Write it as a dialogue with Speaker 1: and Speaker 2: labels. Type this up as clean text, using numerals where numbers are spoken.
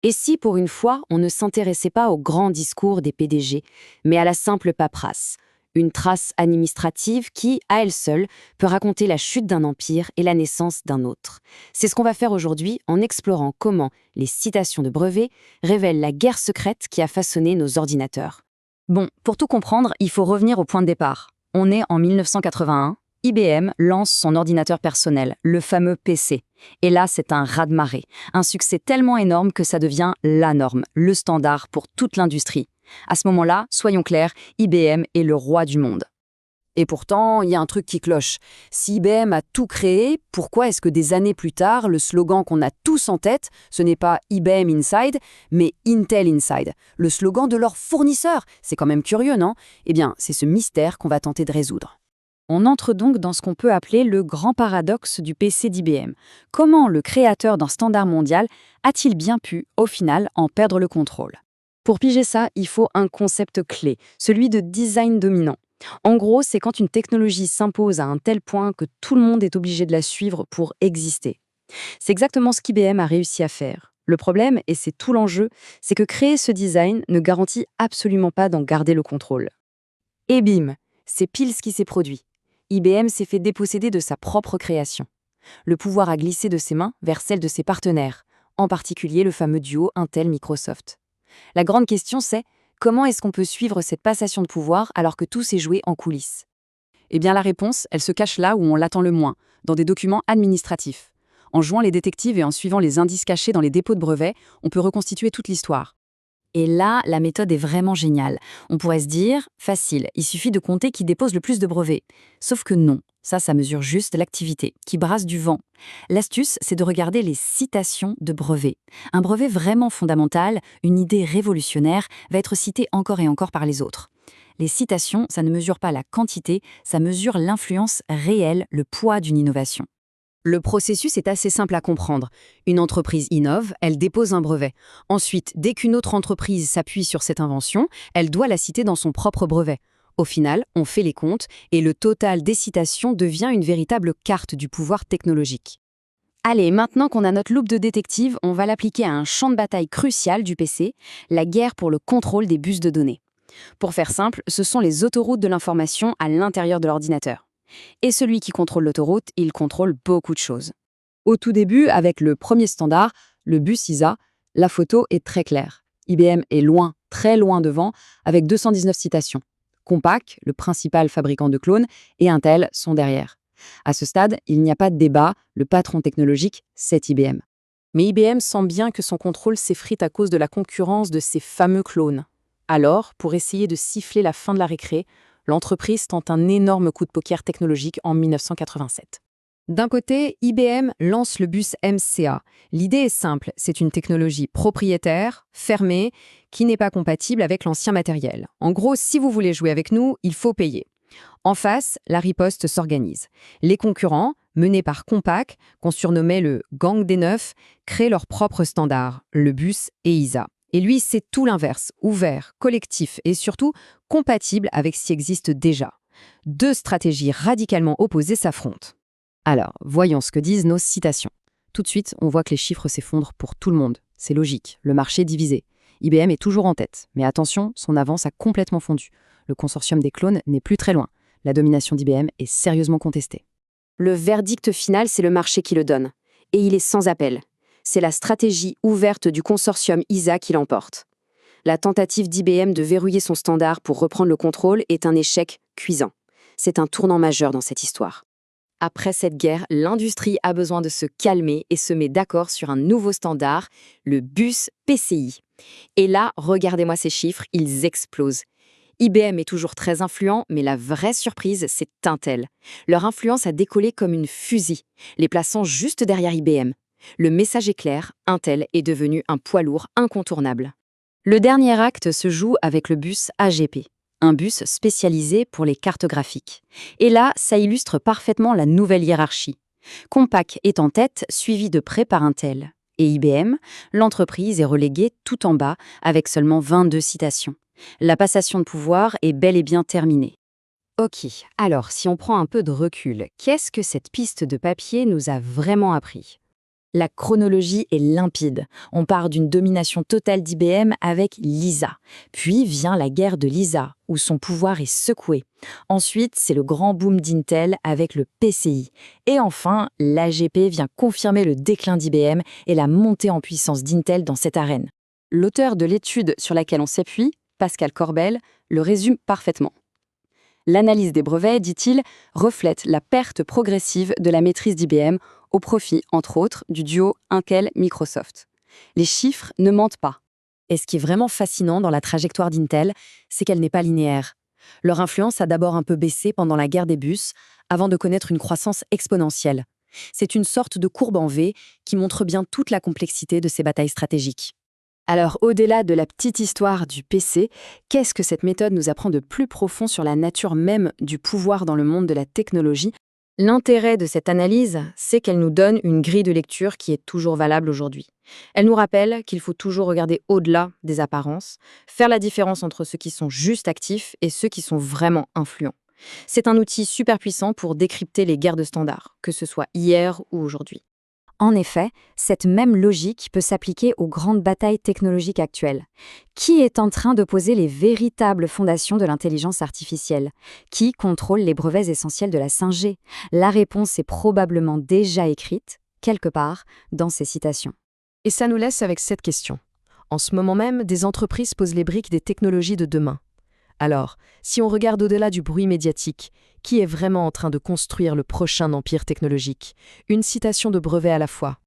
Speaker 1: Et si, pour une fois, on ne s'intéressait pas aux grands discours des PDG, mais à la simple paperasse, une trace administrative qui, à elle seule, peut raconter la chute d'un empire et la naissance d'un autre. C'est ce qu'on va faire aujourd'hui en explorant comment les citations de brevets révèlent la guerre secrète qui a façonné nos ordinateurs.
Speaker 2: Bon, pour tout comprendre, il faut revenir au point de départ. On est en 1981, IBM lance son ordinateur personnel, le fameux PC. Et là, c'est un raz-de-marée. Un succès tellement énorme que ça devient la norme, le standard pour toute l'industrie. À ce moment-là, soyons clairs, IBM est le roi du monde.
Speaker 1: Et pourtant, il y a un truc qui cloche. Si IBM a tout créé, pourquoi est-ce que des années plus tard, le slogan qu'on a tous en tête, ce n'est pas IBM Inside, mais Intel Inside, le slogan de leur fournisseur? C'est quand même curieux, non? Eh bien, c'est ce mystère qu'on va tenter de résoudre.
Speaker 2: On entre donc dans ce qu'on peut appeler le grand paradoxe du PC d'IBM. Comment le créateur d'un standard mondial a-t-il bien pu, au final, en perdre le contrôle? Pour piger ça, il faut un concept clé, celui de design dominant. En gros, c'est quand une technologie s'impose à un tel point que tout le monde est obligé de la suivre pour exister. C'est exactement ce qu'IBM a réussi à faire. Le problème, et c'est tout l'enjeu, c'est que créer ce design ne garantit absolument pas d'en garder le contrôle.
Speaker 1: Et bim, c'est pile ce qui s'est produit. IBM s'est fait déposséder de sa propre création. Le pouvoir a glissé de ses mains vers celle de ses partenaires, en particulier le fameux duo Intel-Microsoft. La grande question c'est, comment est-ce qu'on peut suivre cette passation de pouvoir alors que tout s'est joué en coulisses? Eh bien la réponse, elle se cache là où on l'attend le moins, dans des documents administratifs. En jouant les détectives et en suivant les indices cachés dans les dépôts de brevets, on peut reconstituer toute l'histoire.
Speaker 2: Et là, la méthode est vraiment géniale. On pourrait se dire, facile, il suffit de compter qui dépose le plus de brevets. Sauf que non, ça mesure juste l'activité, qui brasse du vent. L'astuce, c'est de regarder les citations de brevets. Un brevet vraiment fondamental, une idée révolutionnaire, va être cité encore et encore par les autres. Les citations, ça ne mesure pas la quantité, ça mesure l'influence réelle, le poids d'une innovation.
Speaker 1: Le processus est assez simple à comprendre. Une entreprise innove, elle dépose un brevet. Ensuite, dès qu'une autre entreprise s'appuie sur cette invention, elle doit la citer dans son propre brevet. Au final, on fait les comptes et le total des citations devient une véritable carte du pouvoir technologique. Allez, maintenant qu'on a notre loupe de détective, on va l'appliquer à un champ de bataille crucial du PC, la guerre pour le contrôle des bus de données. Pour faire simple, ce sont les autoroutes de l'information à l'intérieur de l'ordinateur. Et celui qui contrôle l'autoroute, il contrôle beaucoup de choses. Au tout début, avec le premier standard, le bus ISA, la photo est très claire. IBM est loin, très loin devant, avec 219 citations. Compaq, le principal fabricant de clones, et Intel sont derrière. À ce stade, il n'y a pas de débat, le patron technologique, c'est IBM. Mais IBM sent bien que son contrôle s'effrite à cause de la concurrence de ces fameux clones. Alors, pour essayer de siffler la fin de la récré, l'entreprise tente un énorme coup de poker technologique en 1987. D'un côté, IBM lance le bus MCA. L'idée est simple, c'est une technologie propriétaire, fermée, qui n'est pas compatible avec l'ancien matériel. En gros, si vous voulez jouer avec nous, il faut payer. En face, la riposte s'organise. Les concurrents, menés par Compaq, qu'on surnommait le Gang des Neufs, créent leur propre standard, le bus et ISA. Et lui, c'est tout l'inverse, ouvert, collectif et surtout compatible avec ce qui existe déjà. Deux stratégies radicalement opposées s'affrontent. Alors, voyons ce que disent nos citations. Tout de suite, on voit que les chiffres s'effondrent pour tout le monde. C'est logique, le marché est divisé. IBM est toujours en tête, mais attention, son avance a complètement fondu. Le consortium des clones n'est plus très loin. La domination d'IBM est sérieusement contestée. Le verdict final, c'est le marché qui le donne. Et il est sans appel. C'est la stratégie ouverte du consortium ISA qui l'emporte. La tentative d'IBM de verrouiller son standard pour reprendre le contrôle est un échec cuisant. C'est un tournant majeur dans cette histoire. Après cette guerre, l'industrie a besoin de se calmer et se met d'accord sur un nouveau standard, le bus PCI. Et là, regardez-moi ces chiffres, ils explosent. IBM est toujours très influent, mais la vraie surprise, c'est Intel. Leur influence a décollé comme une fusée, les plaçant juste derrière IBM. Le message est clair, Intel est devenu un poids lourd incontournable. Le dernier acte se joue avec le bus AGP, un bus spécialisé pour les cartes graphiques. Et là, ça illustre parfaitement la nouvelle hiérarchie. Compaq est en tête, suivi de près par Intel. Et IBM, l'entreprise est reléguée tout en bas, avec seulement 22 citations. La passation de pouvoir est bel et bien terminée. Ok, alors si on prend un peu de recul, qu'est-ce que cette piste de papier nous a vraiment appris ?
Speaker 2: La chronologie est limpide. On part d'une domination totale d'IBM avec l'ISA. Puis vient la guerre de l'ISA, où son pouvoir est secoué. Ensuite, c'est le grand boom d'Intel avec le PCI. Et enfin, l'AGP vient confirmer le déclin d'IBM et la montée en puissance d'Intel dans cette arène.
Speaker 1: L'auteur de l'étude sur laquelle on s'appuie, Pascal Corbel, le résume parfaitement. L'analyse des brevets, dit-il, reflète la perte progressive de la maîtrise d'IBM au profit, entre autres, du duo Intel-Microsoft. Les chiffres ne mentent pas. Et ce qui est vraiment fascinant dans la trajectoire d'Intel, c'est qu'elle n'est pas linéaire. Leur influence a d'abord un peu baissé pendant la guerre des bus, avant de connaître une croissance exponentielle. C'est une sorte de courbe en V qui montre bien toute la complexité de ces batailles stratégiques. Alors, au-delà de la petite histoire du PC, qu'est-ce que cette méthode nous apprend de plus profond sur la nature même du pouvoir dans le monde de la technologie? L'intérêt de cette analyse, c'est qu'elle nous donne une grille de lecture qui est toujours valable aujourd'hui. Elle nous rappelle qu'il faut toujours regarder au-delà des apparences, faire la différence entre ceux qui sont juste actifs et ceux qui sont vraiment influents. C'est un outil super puissant pour décrypter les guerres de standards, que ce soit hier ou aujourd'hui.
Speaker 2: En effet, cette même logique peut s'appliquer aux grandes batailles technologiques actuelles. Qui est en train de poser les véritables fondations de l'intelligence artificielle? Qui contrôle les brevets essentiels de la 5G? La réponse est probablement déjà écrite, quelque part, dans ces citations.
Speaker 3: Et ça nous laisse avec cette question. En ce moment même, des entreprises posent les briques des technologies de demain. Alors, si on regarde au-delà du bruit médiatique, qui est vraiment en train de construire le prochain empire technologique? Une citation de brevet à la fois.